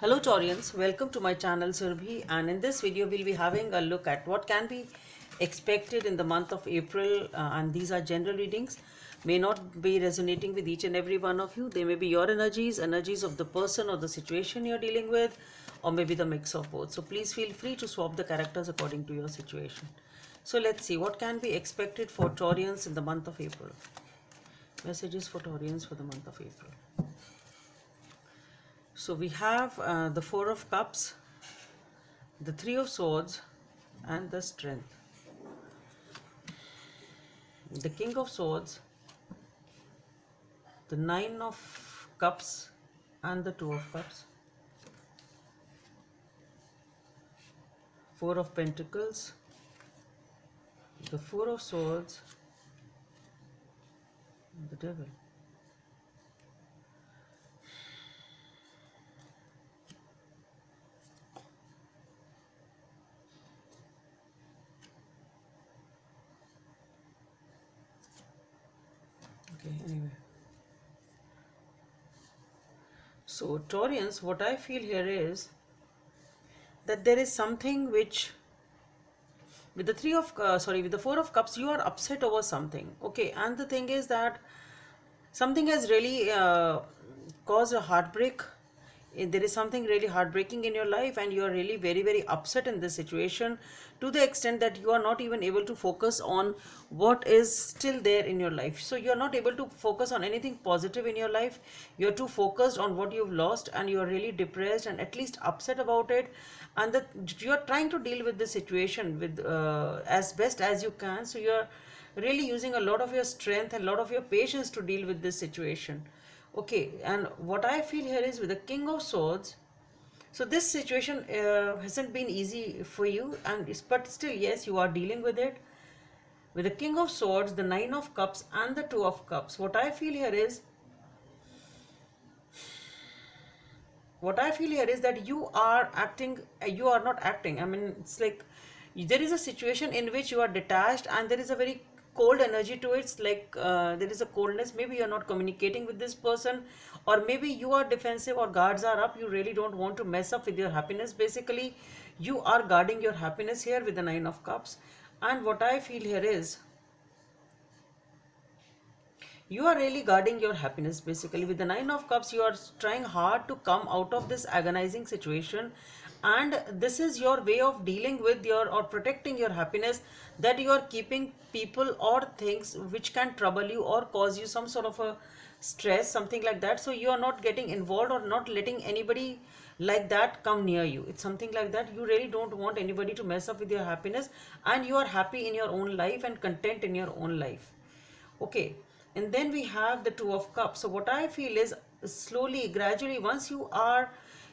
Hello Taurians, welcome to my channel Surbhi, and in this video we'll be having a look at what can be expected in the month of April, and these are general readings, may not be resonating with each and every one of you. They may be your energies of the person or the situation you're dealing with, or maybe the mix of both. So please feel free to swap the characters according to your situation. So let's see what can be expected for Taurians in the month of April. Messages for Taurians for the month of April. So we have the Four of Cups, the Three of Swords, and the Strength. The King of Swords, the Nine of Cups, and the Two of Cups. Four of Pentacles, the Four of Swords, and the Devil. Okay, anyway. So, Taurians, what I feel here is that there is something which with the Four of Cups, you are upset over something. Okay, and the thing is that something has really caused a heartbreak. There is something really heartbreaking in your life, and you are really very, very upset in this situation, to the extent that you are not even able to focus on what is still there in your life. So you are not able to focus on anything positive in your life. You are too focused on what you've lost, and you are really depressed and at least upset about it, and that you are trying to deal with the situation with as best as you can. So you are really using a lot of your strength and a lot of your patience to deal with this situation. Okay, and what I feel here is with the King of Swords, so this situation hasn't been easy for you, but still, yes, you are dealing with it. With the King of Swords, the Nine of Cups, and the Two of Cups, what I feel here is that you are not acting. I mean, it's like there is a situation in which you are detached, and there is a very cold energy to it. It's like there is a coldness. Maybe you're not communicating with this person, or maybe you are defensive or guards are up. You really don't want to mess up with your happiness. Basically, you are guarding your happiness here with the Nine of Cups. And what I feel here is you are really guarding your happiness. Basically, with the Nine of Cups, you are trying hard to come out of this agonizing situation, and this is your way of dealing with your or protecting your happiness, that you are keeping people or things which can trouble you or cause you some sort of a stress, something like that. So you are not getting involved or not letting anybody like that come near you. It's something like that. You really don't want anybody to mess up with your happiness, and you are happy in your own life and content in your own life. Okay, and then we have the Two of Cups. So what I feel is, slowly, gradually, once you are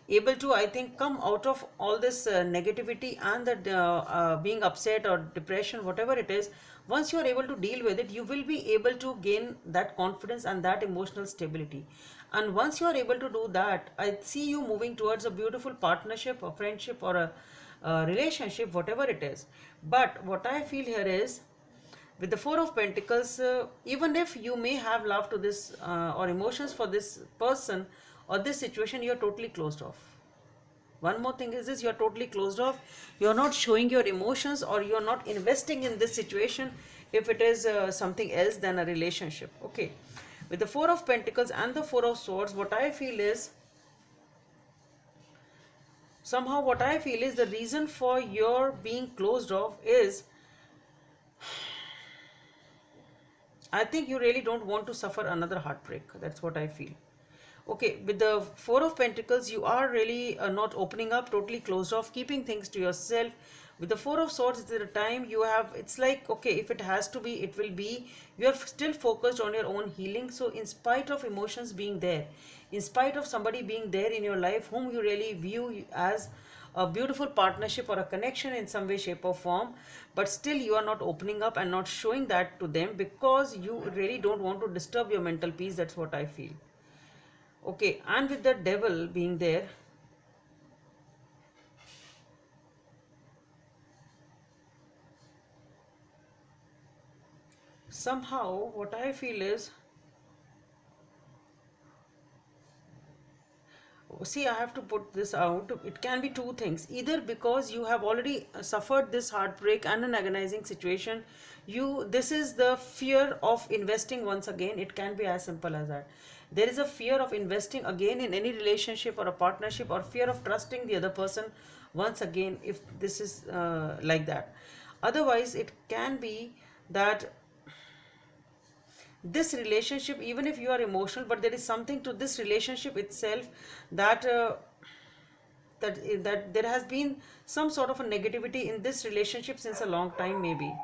able to, I think, come out of all this negativity and the being upset or depression, whatever it is, once you are able to deal with it, you will be able to gain that confidence and that emotional stability. And once you are able to do that, I see you moving towards a beautiful partnership or friendship or a relationship, whatever it is. But what I feel here is, with the Four of Pentacles, even if you may have love to this or emotions for this person or this situation, you're totally closed off. One more thing is this: you're totally closed off. You're not showing your emotions, or you're not investing in this situation if it is something else than a relationship. Okay, with the Four of Pentacles and the Four of Swords, what I feel is, the reason for your being closed off is, I think you really don't want to suffer another heartbreak. That's what I feel. Okay, with the Four of Pentacles, you are really not opening up, totally closed off, keeping things to yourself. With the Four of Swords, it's the time you have, it's like, okay, if it has to be, it will be. You are still focused on your own healing. So, in spite of emotions being there, in spite of somebody being there in your life whom you really view as a beautiful partnership or a connection in some way, shape, or form, but still you are not opening up and not showing that to them because you really don't want to disturb your mental peace. That's what I feel. Okay, and with the Devil being there, somehow what I feel is, see, I have to put this out. It can be two things: either because you have already suffered this heartbreak and an agonizing situation, this is the fear of investing once again. It can be as simple as that. There is a fear of investing again in any relationship or a partnership, or fear of trusting the other person once again, if this is like that. Otherwise it can be that this relationship, even if you are emotional, but there is something to this relationship itself, that that there has been some sort of a negativity in this relationship since a long time. Maybe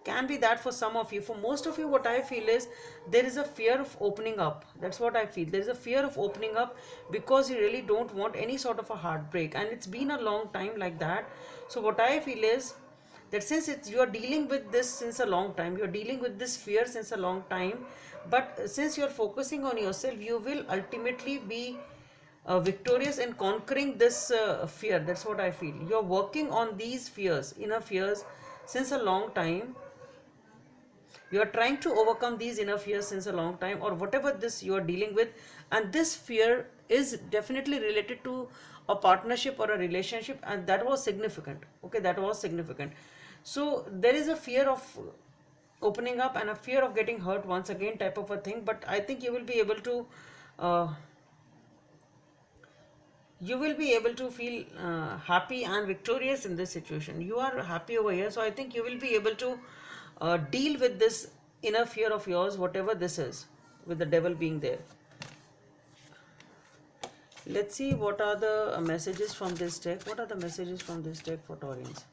can be that for some of you. For most of you, what I feel is there is a fear of opening up. That's what I feel. There is a fear of opening up because you really don't want any sort of a heartbreak, and it's been a long time like that. So what I feel is that since you are dealing with this since a long time, you are dealing with this fear since a long time, but since you are focusing on yourself, you will ultimately be victorious in conquering this fear. That's what I feel. You're working on these fears, inner fears, since a long time. You are trying to overcome these inner fears since a long time, or whatever this you are dealing with, and this fear is definitely related to a partnership or a relationship, and that was significant. Okay, that was significant. So there is a fear of opening up and a fear of getting hurt once again, type of a thing. But I think uh, you will be able to feel happy and victorious in this situation. You are happy over here, so I think you will be able to deal with this inner fear of yours, whatever this is, with the devil being there. Let's see what are the messages from this deck. What are the messages from this deck for Taurians?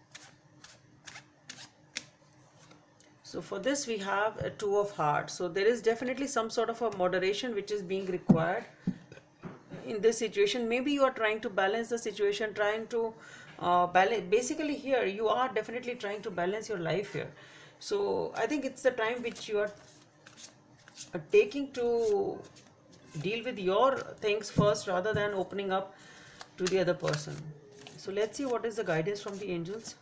So for this we have a Two of Hearts. So there is definitely some sort of a moderation which is being required in this situation. Maybe you are trying to balance the situation, trying to balance. Basically here you are definitely trying to balance your life here. So I think it's the time which you are taking to deal with your things first rather than opening up to the other person. So let's see what is the guidance from the angels.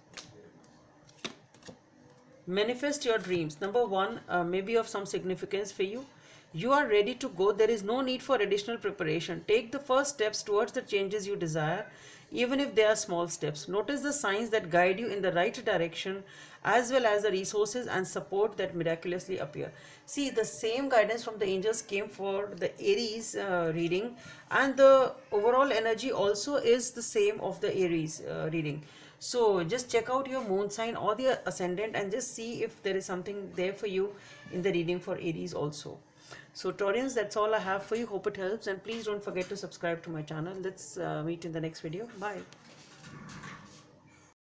Manifest your dreams. Number one, maybe of some significance for you. You are ready to go. There is no need for additional preparation. Take the first steps towards the changes you desire, even if they are small steps. Notice the signs that guide you in the right direction, as well as the resources and support that miraculously appear. See, the same guidance from the angels came for the Aries reading, and the overall energy also is the same of the Aries reading. So just check out your moon sign or the ascendant and just see if there is something there for you in the reading for Aries also. So Taurians, that's all I have for you. Hope it helps, and please don't forget to subscribe to my channel. Let's meet in the next video. Bye.